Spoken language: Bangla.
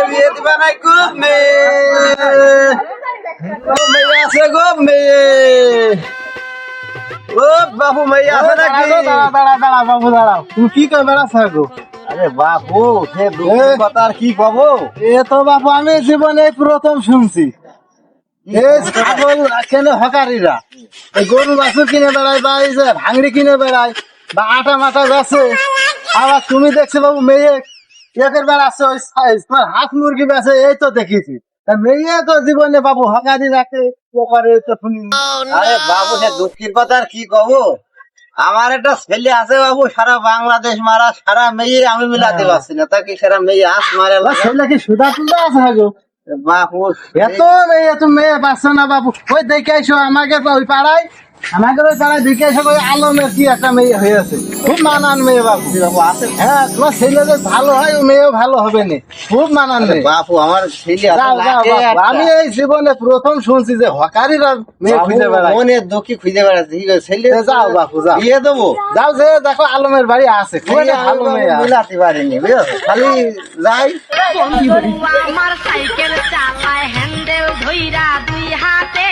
বিয়ে দিবা নাই গো মেয়ে মেয়ে আছে গো মেয়ে ও বাবু মেয়ে আছে নাকি দাঁড়া বাবু দাঁড়াও, তুমি কি করে বেড়াচ্ছ গো? আরে বাবু সে দুঃখের কথা আর কি কবো এ তো বাবু আমি জীবনে প্রথম শুনছি এই ছাগল কেন হকারিরা এই গরু বাছুর কিনে বেড়ায় বা এই যে ভাঙড়ি কিনে বেড়ায় বা আটা মাটা যাচ্ছে, আবার তুমি দেখছো বাবু মেয়ে একের বেড়াচ্ছে ওই সাইজ তোমার হাঁস মুরগি বেছে এই তো দেখেছি। তা মেয়ে তো জীবনে বাবু হকারি রাখে করে তো শুনি। আরে বাবু সে দুঃখের কথা আর কি কবো আমার একটা ছেলে আছে বাবু সারা বাংলাদেশ মারা সারা মেয়ে আমি মিলাতে পারছি না তাকে সারা মেয়ে আস মারে ছেলে কি সুদা তুলতে আছে গো? বাবু এত মেয়ে তো মেয়ে পাচ্ছ না বাবু, ওই দেখে এসো আমাকে ওই পাড়ায় দেখে এসো ওই আলমের কি একটা মেয়ে হয়েছে, খুব মানান মেয়ে বাবু। বাবু আছে হ্যাঁ তোমার ছেলে যে ভালো হয় ও মেয়েও ভালো হবে না, খুব মানান মেয়ে। বাপু আমার ছেলে আছে যাও, যাও, লাখে বাপু, একটা। আমি এই জীবনে প্রথম শুনছি যে হকারিরা মেয়ে বাবু, খুঁজে বেড়ায়। মনের দুঃখী খুঁজে বেড়াচ্ছে ঠিক আছে ছেলে যাও বাপু যাও, বিয়ে দেবো যাও যে দেখো আলমের বাড়ি আছে, খুব একটা ভালো মেয়ে আছে। মিলাতে পারিনি বুঝেছো খালি যাই বন্ধু আমার সাইকেল চালায় হ্যান্ডেল ধইরা দুই হাতে